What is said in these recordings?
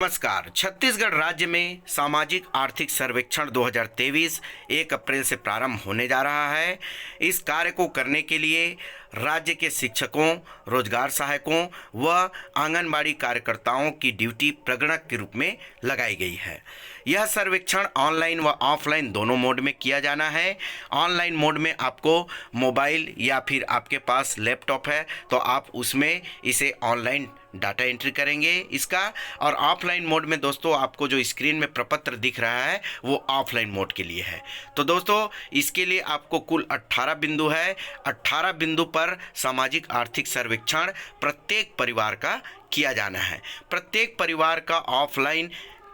नमस्कार। छत्तीसगढ़ राज्य में सामाजिक आर्थिक सर्वेक्षण 2023 1 अप्रैल से प्रारंभ होने जा रहा है। इस कार्य को करने के लिए राज्य के शिक्षकों, रोजगार सहायकों व आंगनबाड़ी कार्यकर्ताओं की ड्यूटी प्रगणक के रूप में लगाई गई है। यह सर्वेक्षण ऑनलाइन व ऑफलाइन दोनों मोड में किया जाना है। ऑनलाइन मोड में आपको मोबाइल या फिर आपके पास लैपटॉप है तो आप उसमें इसे ऑनलाइन डाटा एंट्री करेंगे इसका, और ऑफलाइन मोड में दोस्तों आपको जो स्क्रीन में प्रपत्र दिख रहा है वो ऑफलाइन मोड के लिए है। तो दोस्तों इसके लिए आपको कुल 18 बिंदु है। 18 बिंदु पर सामाजिक आर्थिक सर्वेक्षण प्रत्येक परिवार का किया जाना है। प्रत्येक परिवार का ऑफलाइन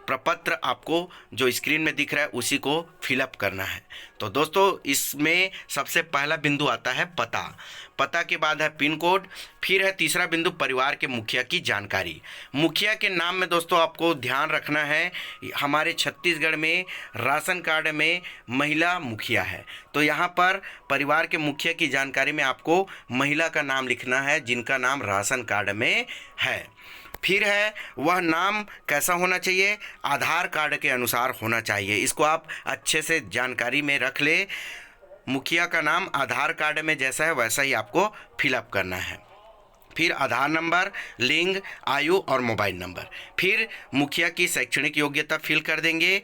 प्रपत्र आपको जो स्क्रीन में दिख रहा है उसी को फिलअप करना है। तो दोस्तों इसमें सबसे पहला बिंदु आता है पता के बाद है पिन कोड, फिर है तीसरा बिंदु परिवार के मुखिया की जानकारी। मुखिया के नाम में दोस्तों आपको ध्यान रखना है, हमारे छत्तीसगढ़ में राशन कार्ड में महिला मुखिया है तो यहाँ पर परिवार के मुखिया की जानकारी में आपको महिला का नाम लिखना है जिनका नाम राशन कार्ड में है। फिर है वह नाम कैसा होना चाहिए, आधार कार्ड के अनुसार होना चाहिए। इसको आप अच्छे से जानकारी में रख ले। मुखिया का नाम आधार कार्ड में जैसा है वैसा ही आपको फिलअप करना है। फिर आधार नंबर, लिंग, आयु और मोबाइल नंबर। फिर मुखिया की शैक्षणिक योग्यता फिल कर देंगे।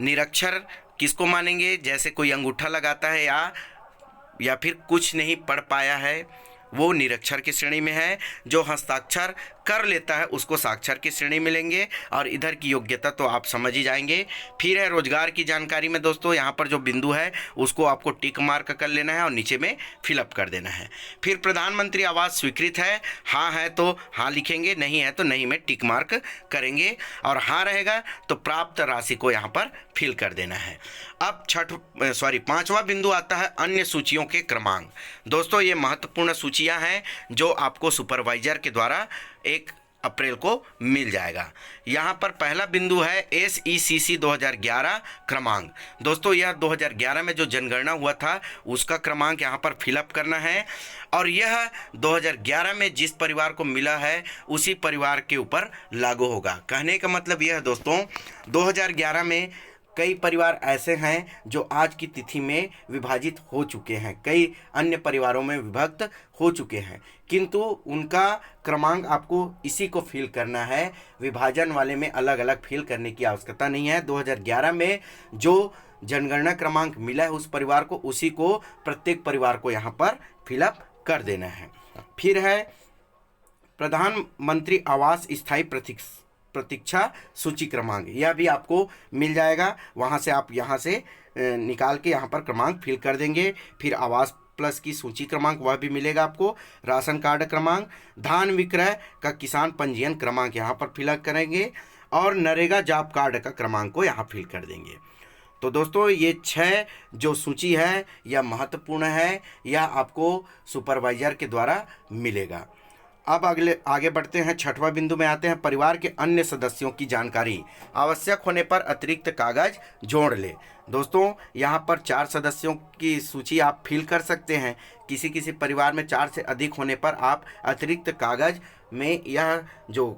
निरक्षर किसको मानेंगे, जैसे कोई अंगूठा लगाता है या फिर कुछ नहीं पढ़ पाया है वो निरक्षर की श्रेणी में है। जो हस्ताक्षर कर लेता है उसको साक्षर की श्रेणी में लेंगे, और इधर की योग्यता तो आप समझ ही जाएंगे। फिर है रोजगार की जानकारी में दोस्तों यहाँ पर जो बिंदु है उसको आपको टिक मार्क कर लेना है और नीचे में फिलअप कर देना है। फिर प्रधानमंत्री आवास स्वीकृत है, हाँ है तो हाँ लिखेंगे, नहीं है तो नहीं में टिक मार्क करेंगे, और हाँ रहेगा तो प्राप्त राशि को यहाँ पर फिल कर देना है। अब पांचवा बिंदु आता है अन्य सूचियों के क्रमांक। दोस्तों ये महत्वपूर्ण सूचियां हैं जो आपको सुपरवाइजर के द्वारा 1 अप्रैल को मिल जाएगा। यहाँ पर पहला बिंदु है SECC 2011 क्रमांक। दोस्तों यह 2011 में जो जनगणना हुआ था उसका क्रमांक यहाँ पर फिलअप करना है, और यह 2011 में जिस परिवार को मिला है उसी परिवार के ऊपर लागू होगा। कहने का मतलब यह है दोस्तों 2011 में कई परिवार ऐसे हैं जो आज की तिथि में विभाजित हो चुके हैं, कई अन्य परिवारों में विभक्त हो चुके हैं, किंतु उनका क्रमांक आपको इसी को फिल करना है। विभाजन वाले में अलग अलग फिल करने की आवश्यकता नहीं है। 2011 में जो जनगणना क्रमांक मिला है उस परिवार को, उसी को प्रत्येक परिवार को यहाँ पर फिलअप कर देना है। फिर है प्रधानमंत्री आवास स्थायी प्रतीक्षा सूची क्रमांक, यह भी आपको मिल जाएगा। वहाँ से आप यहाँ से निकाल के यहाँ पर क्रमांक फिल कर देंगे। फिर आवास प्लस की सूची क्रमांक वह भी मिलेगा आपको। राशन कार्ड क्रमांक, धान विक्रय का किसान पंजीयन क्रमांक यहाँ पर फिलअप करेंगे, और नरेगा जॉब कार्ड का क्रमांक को यहाँ फिल कर देंगे। तो दोस्तों ये 6 जो सूची है यह महत्वपूर्ण है, यह आपको सुपरवाइजर के द्वारा मिलेगा। अब आगे बढ़ते हैं। 6वां बिंदु में आते हैं परिवार के अन्य सदस्यों की जानकारी। आवश्यक होने पर अतिरिक्त कागज जोड़ ले। दोस्तों यहाँ पर 4 सदस्यों की सूची आप फिल कर सकते हैं। किसी किसी परिवार में 4 से अधिक होने पर आप अतिरिक्त कागज में यह जो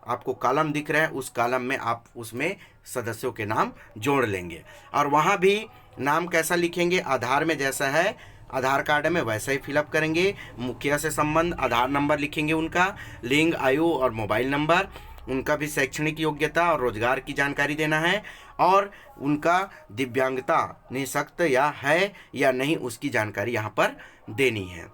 आपको कॉलम दिख रहा है उस कॉलम में आप उसमें सदस्यों के नाम जोड़ लेंगे, और वहाँ भी नाम कैसा लिखेंगे, आधार में जैसा है आधार कार्ड में वैसा ही फिलअप करेंगे। मुखिया से संबंध आधार नंबर लिखेंगे, उनका लिंग, आयु और मोबाइल नंबर, उनका भी शैक्षणिक योग्यता और रोजगार की जानकारी देना है, और उनका दिव्यांगता निःशक्त या है या नहीं उसकी जानकारी यहाँ पर देनी है।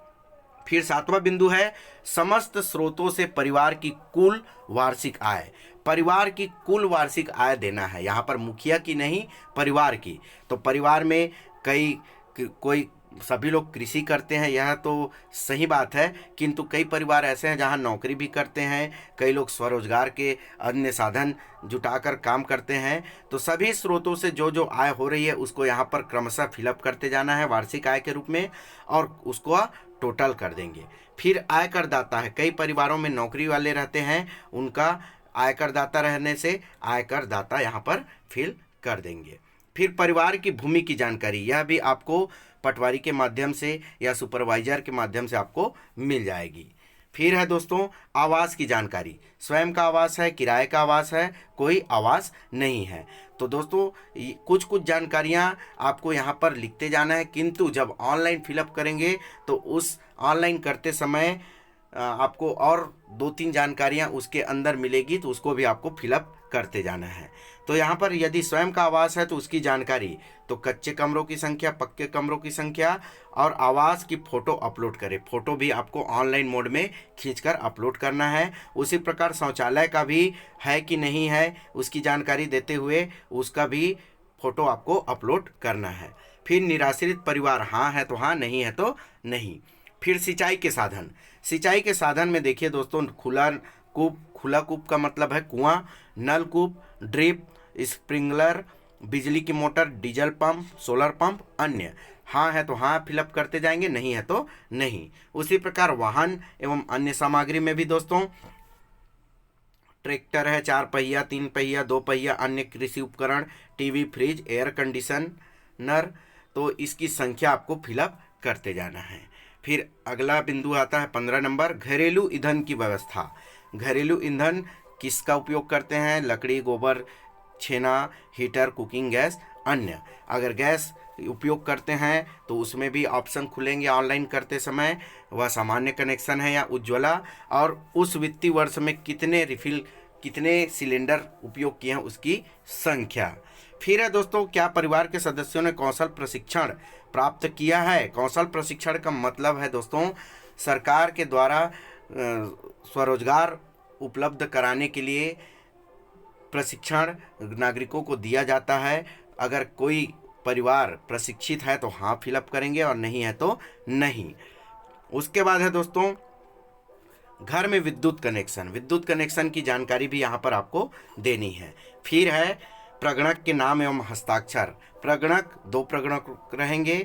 फिर 7वां बिंदु है समस्त स्रोतों से परिवार की कुल वार्षिक आय। परिवार की कुल वार्षिक आय देना है, यहाँ पर मुखिया की नहीं परिवार की। तो परिवार में कोई सभी लोग कृषि करते हैं, यह तो सही बात है, किंतु कई परिवार ऐसे हैं जहां नौकरी भी करते हैं, कई लोग स्वरोजगार के अन्य साधन जुटाकर काम करते हैं। तो सभी स्रोतों से जो जो आय हो रही है उसको यहाँ पर क्रमशः फिलअप करते जाना है वार्षिक आय के रूप में, और उसको टोटल कर देंगे। फिर आयकर दाता है, कई परिवारों में नौकरी वाले रहते हैं, उनका आयकर दाता रहने से आयकर दाता यहाँ पर फिल कर देंगे। फिर परिवार की भूमि की जानकारी, यह भी आपको पटवारी के माध्यम से या सुपरवाइजर के माध्यम से आपको मिल जाएगी। फिर है दोस्तों आवास की जानकारी, स्वयं का आवास है, किराए का आवास है, कोई आवास नहीं है। तो दोस्तों कुछ कुछ जानकारियां आपको यहाँ पर लिखते जाना है, किंतु जब ऑनलाइन फिलअप करेंगे तो उस ऑनलाइन करते समय आपको और 2-3 जानकारियां उसके अंदर मिलेगी, तो उसको भी आपको फिलअप करते जाना है। तो यहाँ पर यदि स्वयं का आवास है तो उसकी जानकारी, तो कच्चे कमरों की संख्या, पक्के कमरों की संख्या और आवास की फ़ोटो अपलोड करें। फ़ोटो भी आपको ऑनलाइन मोड में खींचकर अपलोड करना है। उसी प्रकार शौचालय का भी है कि नहीं है उसकी जानकारी देते हुए उसका भी फ़ोटो आपको अपलोड करना है। फिर निराश्रित परिवार, हाँ है तो हाँ, नहीं है तो नहीं। फिर सिंचाई के साधन, सिंचाई के साधन में देखिए दोस्तों, खुला कूप का मतलब है कुआं, नलकूप, ड्रिप, स्प्रिंकलर, बिजली की motor, diesel pump, solar pump, अन्य। हाँ है तो हाँ फिलअप करते जाएंगे, नहीं है तो नहीं। उसी प्रकार वाहन एवं अन्य सामग्री में भी दोस्तों, ट्रैक्टर है, 4 पहिया, 3 पहिया, 2 पहिया, अन्य कृषि उपकरण, टीवी, फ्रिज, एयर कंडीशनर, तो इसकी संख्या आपको फिलअप करते जाना है। फिर अगला बिंदु आता है 15 नंबर, घरेलू ईंधन की व्यवस्था। घरेलू ईंधन किसका उपयोग करते हैं? लकड़ी, गोबर, छेना, हीटर, कुकिंग गैस, अन्य। अगर गैस उपयोग करते हैं तो उसमें भी ऑप्शन खुलेंगे ऑनलाइन करते समय, वह सामान्य कनेक्शन है या उज्ज्वला, और उस वित्तीय वर्ष में कितने सिलेंडर उपयोग किए हैं उसकी संख्या। फिर है दोस्तों, क्या परिवार के सदस्यों ने कौशल प्रशिक्षण प्राप्त किया है? कौशल प्रशिक्षण का मतलब है दोस्तों, सरकार के द्वारा स्वरोजगार उपलब्ध कराने के लिए प्रशिक्षण नागरिकों को दिया जाता है। अगर कोई परिवार प्रशिक्षित है तो हाँ फिलअप करेंगे और नहीं है तो नहीं। उसके बाद है दोस्तों घर में विद्युत कनेक्शन की जानकारी भी यहाँ पर आपको देनी है। फिर है प्रगणक के नाम एवं हस्ताक्षर। प्रगणक 2 प्रगणक रहेंगे,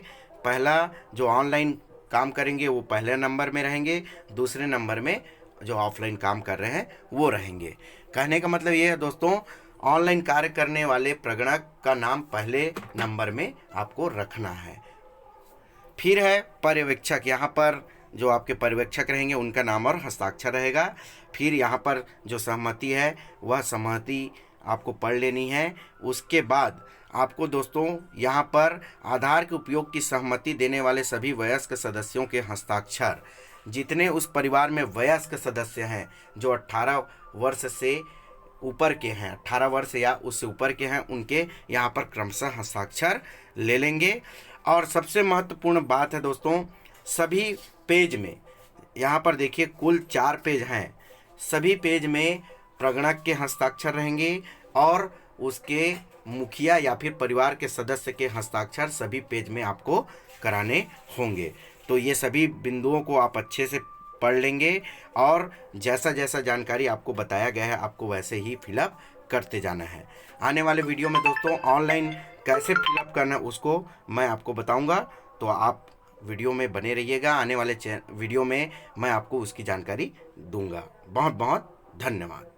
पहला जो ऑनलाइन काम करेंगे वो पहले नंबर में रहेंगे, दूसरे नंबर में जो ऑफलाइन काम कर रहे हैं वो रहेंगे। कहने का मतलब ये है दोस्तों, ऑनलाइन कार्य करने वाले प्रगणक का नाम पहले नंबर में आपको रखना है। फिर है पर्यवेक्षक, यहाँ पर जो आपके पर्यवेक्षक रहेंगे उनका नाम और हस्ताक्षर रहेगा। फिर यहाँ पर जो सहमति है वह सहमति आपको पढ़ लेनी है। उसके बाद आपको दोस्तों यहाँ पर आधार के उपयोग की सहमति देने वाले सभी वयस्क सदस्यों के हस्ताक्षर, जितने उस परिवार में वयस्क सदस्य हैं जो 18 वर्ष से ऊपर के हैं, 18 वर्ष या उससे ऊपर के हैं, उनके यहाँ पर क्रमशः हस्ताक्षर ले लेंगे। और सबसे महत्वपूर्ण बात है दोस्तों, सभी पेज में यहाँ पर देखिए कुल 4 पेज हैं, सभी पेज में प्रगणक के हस्ताक्षर रहेंगे और उसके मुखिया या फिर परिवार के सदस्य के हस्ताक्षर सभी पेज में आपको कराने होंगे। तो ये सभी बिंदुओं को आप अच्छे से पढ़ लेंगे और जैसा जैसा जानकारी आपको बताया गया है आपको वैसे ही फिलअप करते जाना है। आने वाले वीडियो में दोस्तों ऑनलाइन कैसे फिलअप करना है उसको मैं आपको बताऊंगा, तो आप वीडियो में बने रहिएगा। आने वाले वीडियो में मैं आपको उसकी जानकारी दूंगा। बहुत बहुत धन्यवाद।